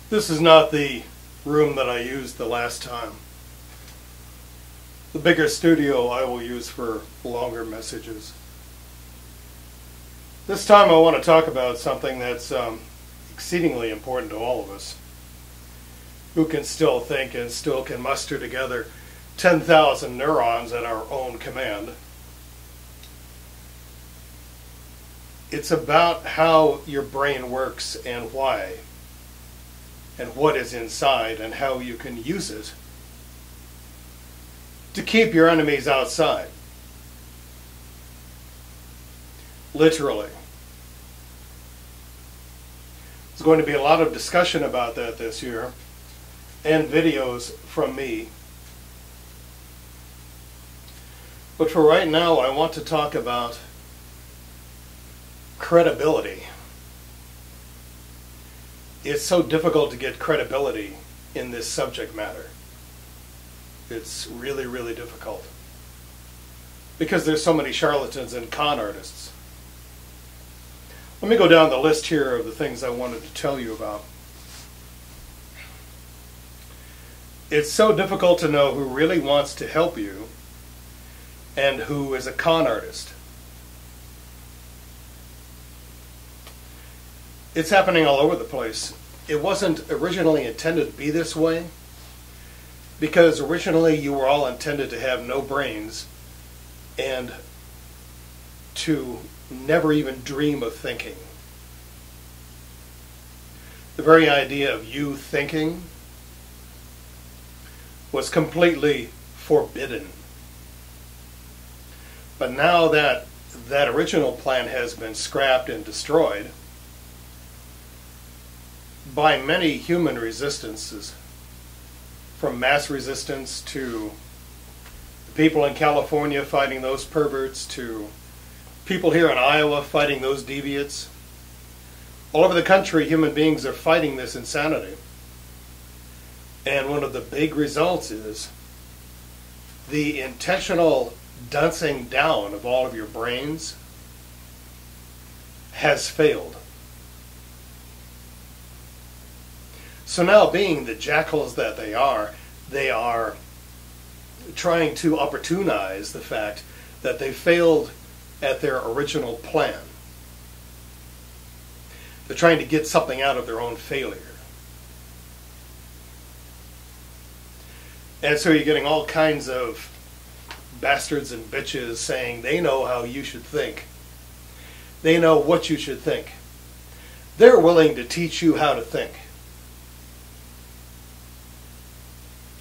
This is not the room that I used the last time. The bigger studio I will use for longer messages. This time I want to talk about something that's exceedingly important to all of us who can still think and still can muster together 10,000 neurons at our own command. It's about how your brain works and why, and what is inside, and how you can use it to keep your enemies outside. Literally. There's going to be a lot of discussion about that this year, and videos from me. But for right now, I want to talk about credibility. It's so difficult to get credibility in this subject matter. It's really, really difficult. Because there's so many charlatans and con artists. Let me go down the list here of the things I wanted to tell you about. It's so difficult to know who really wants to help you and who is a con artist. It's happening all over the place. It wasn't originally intended to be this way, because originally you were all intended to have no brains and to never even dream of thinking. The very idea of you thinking was completely forbidden. But now that that original plan has been scrapped and destroyed by many human resistances, from mass resistance to the people in California fighting those perverts, to people here in Iowa fighting those deviants. All over the country, human beings are fighting this insanity. And one of the big results is the intentional duncing down of all of your brains has failed. So now, being the jackals that they are trying to opportunize the fact that they failed at their original plan. They're trying to get something out of their own failure. And so you're getting all kinds of bastards and bitches saying they know how you should think. They know what you should think. They're willing to teach you how to think.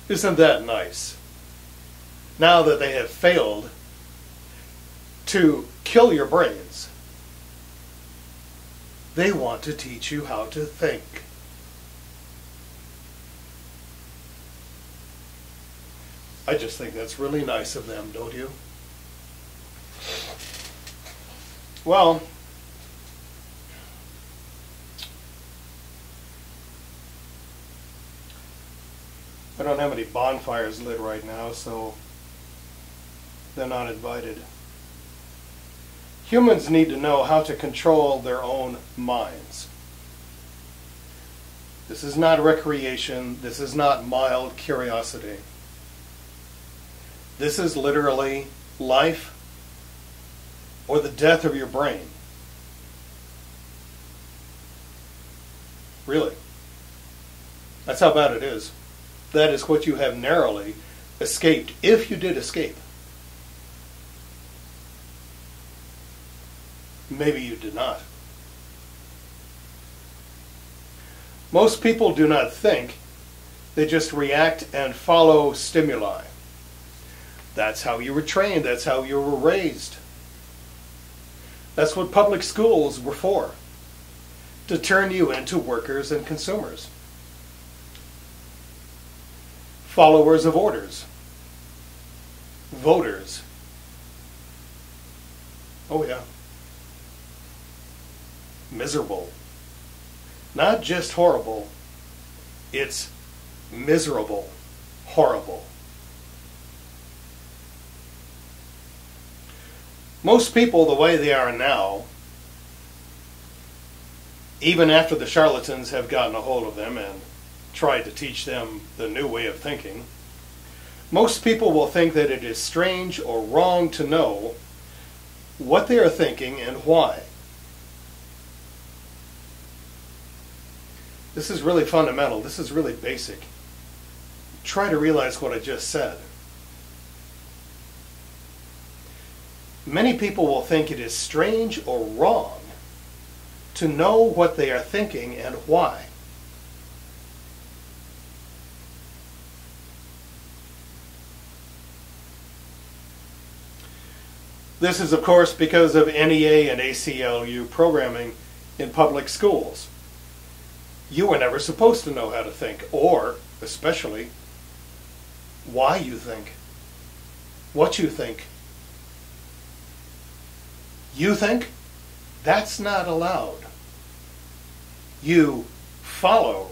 Isn't that nice? Now that they have failed to kill your brains, they want to teach you how to think. I just think that's really nice of them, don't you? Well, I don't have any bonfires lit right now, so they're not invited. Humans need to know how to control their own minds. This is not recreation. This is not mild curiosity. This is literally life or the death of your brain. Really. That's how bad it is. That is what you have narrowly escaped, if you did escape. Maybe you did not. Most people do not think. They just react and follow stimuli. That's how you were trained. That's how you were raised. That's what public schools were for. To turn you into workers and consumers. Followers of orders. Voters. Oh yeah. Miserable. Not just horrible. It's miserable. Horrible. Most people, the way they are now, even after the charlatans have gotten a hold of them and tried to teach them the new way of thinking. Most people will think that it is strange or wrong to know what they are thinking and why. This is really fundamental. This is really basic. Try to realize what I just said. Many people will think it is strange or wrong to know what they are thinking and why. This is, of course, because of NEA and ACLU programming in public schools. You were never supposed to know how to think, or, especially, why you think, what you think. You think? That's not allowed. You follow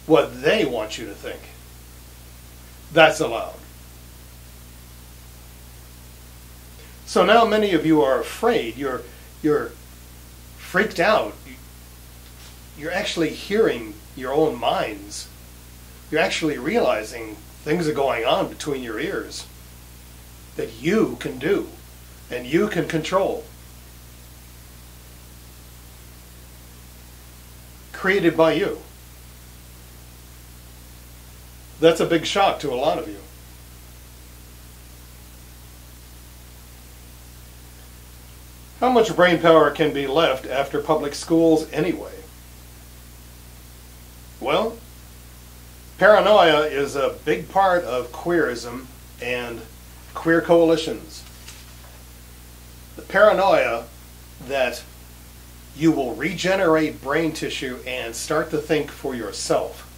what they want you to think. That's allowed. So now many of you are afraid. You're freaked out. You're actually hearing your own minds. You're actually realizing things are going on between your ears that you can do and you can control. Created by you. That's a big shock to a lot of you. How much brain power can be left after public schools anyway? Well, paranoia is a big part of queerism and queer coalitions. The paranoia that you will regenerate brain tissue and start to think for yourself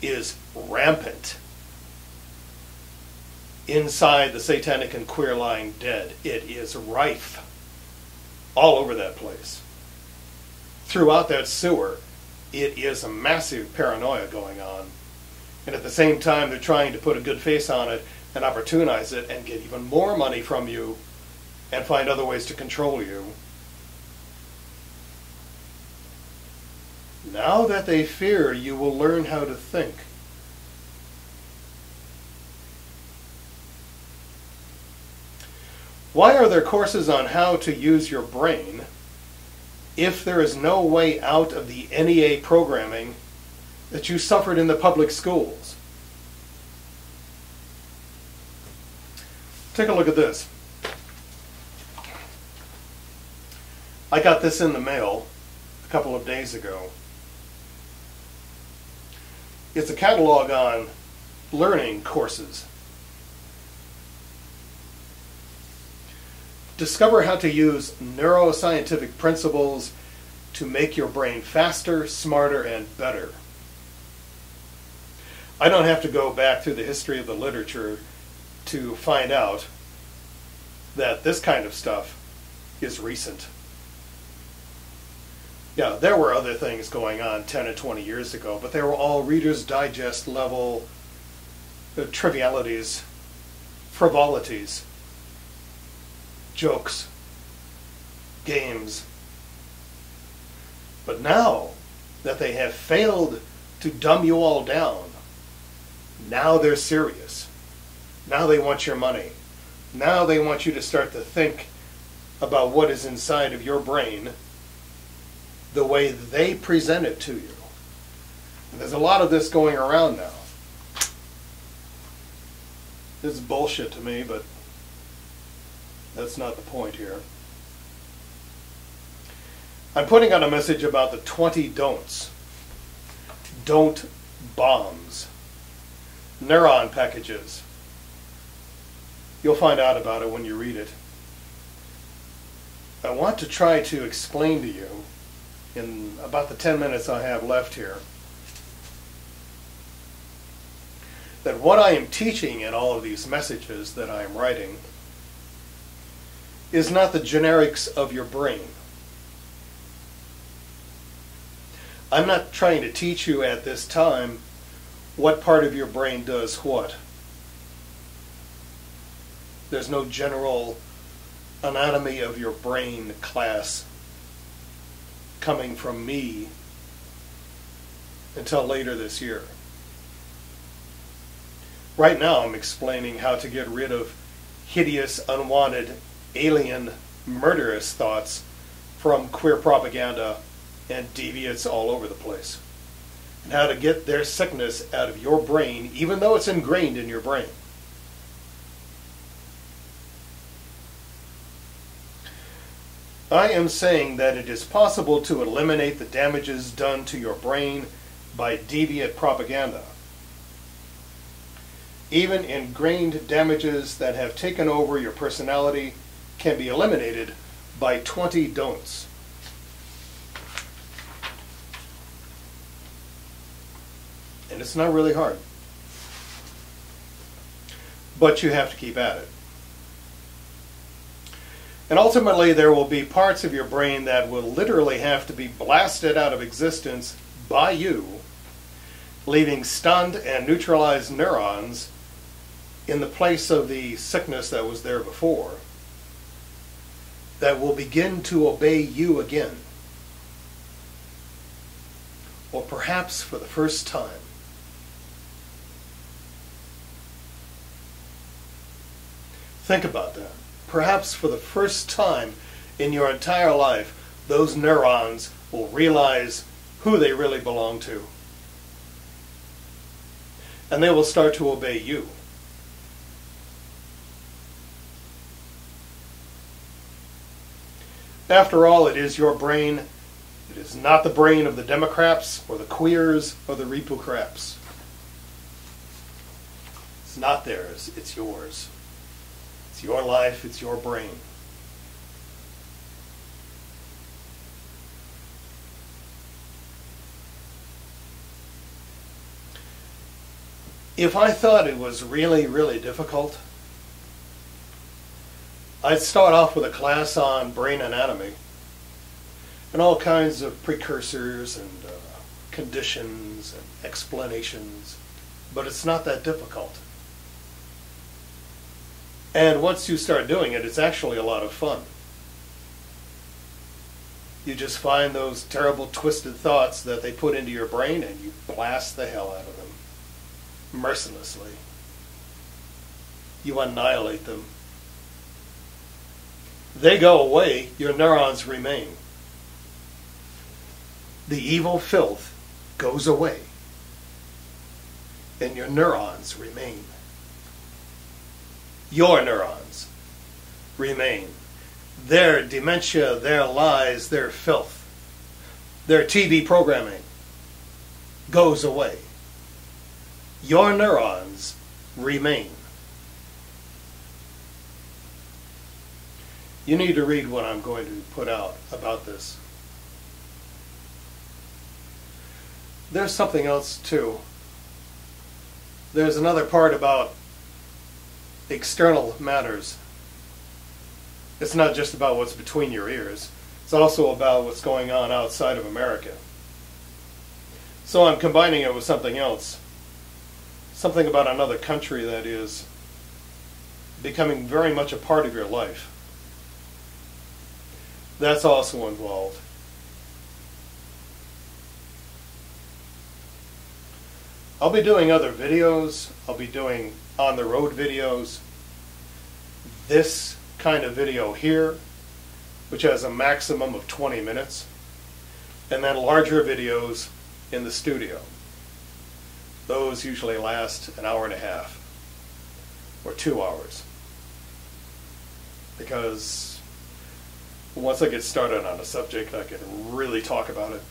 is rampant inside the satanic and queer lying dead. It is rife all over that place. Throughout that sewer, it is a massive paranoia going on. And at the same time, they're trying to put a good face on it and opportunize it and get even more money from you and find other ways to control you. Now that they fear you will learn how to think. Why are there courses on how to use your brain if there is no way out of the NEA programming that you suffered in the public schools? Take a look at this. I got this in the mail a couple of days ago. It's a catalog on learning courses. Discover how to use neuroscientific principles to make your brain faster, smarter, and better. I don't have to go back through the history of the literature to find out that this kind of stuff is recent. Yeah, there were other things going on 10 or 20 years ago, but they were all Reader's Digest level trivialities, frivolities, jokes, games. But now that they have failed to dumb you all down, now they're serious. Now they want your money. Now they want you to start to think about what is inside of your brain the way they present it to you. And there's a lot of this going around now. This is bullshit to me, but that's not the point here. I'm putting out a message about the 20 don'ts. Don't bombs. Neuron packages. You'll find out about it when you read it. I want to try to explain to you in about the 10 minutes I have left here that what I am teaching in all of these messages that I am writing is not the generics of your brain. I'm not trying to teach you at this time what part of your brain does what. There's no general anatomy of your brain class coming from me until later this year. Right now I'm explaining how to get rid of hideous, unwanted, alien, murderous thoughts from queer propaganda and deviants all over the place. And how to get their sickness out of your brain, even though it's ingrained in your brain. I am saying that it is possible to eliminate the damages done to your brain by deviant propaganda. Even ingrained damages that have taken over your personality can be eliminated by 20 don'ts. And it's not really hard. But you have to keep at it. And ultimately there will be parts of your brain that will literally have to be blasted out of existence by you, leaving stunned and neutralized neurons in the place of the sickness that was there before, that will begin to obey you again. Or perhaps for the first time. Think about that. Perhaps for the first time in your entire life, those neurons will realize who they really belong to. And they will start to obey you. After all, it is your brain. It is not the brain of the Democrats or the queers or the Repocrats. It's not theirs, it's yours. It's your life, it's your brain. If I thought it was really, really difficult, I'd start off with a class on brain anatomy and all kinds of precursors and conditions and explanations, but it's not that difficult. And once you start doing it, it's actually a lot of fun. You just find those terrible twisted thoughts that they put into your brain and you blast the hell out of them mercilessly. You annihilate them. They go away, your neurons remain. The evil filth goes away, and your neurons remain. Your neurons remain. Their dementia, their lies, their filth, their TV programming goes away. Your neurons remain. You need to read what I'm going to put out about this. There's something else too. There's another part about external matters. It's not just about what's between your ears. It's also about what's going on outside of America. So I'm combining it with something else. Something about another country that is becoming very much a part of your life. That's also involved. I'll be doing other videos. I'll be doing on-the-road videos. This kind of video here, which has a maximum of 20 minutes. And then larger videos in the studio. Those usually last an hour and a half or 2 hours. Because once I get started on a subject, I can really talk about it.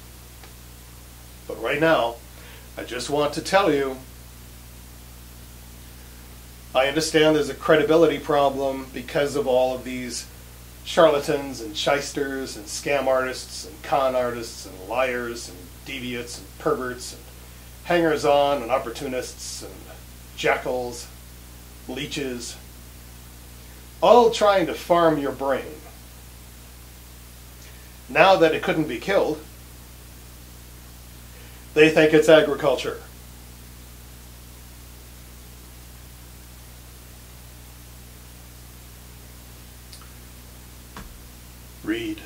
But right now, I just want to tell you, I understand there's a credibility problem because of all of these charlatans and shysters and scam artists and con artists and liars and deviants and perverts and hangers-on and opportunists and jackals, leeches, all trying to farm your brain. Now that it couldn't be killed, they think it's agriculture. Read.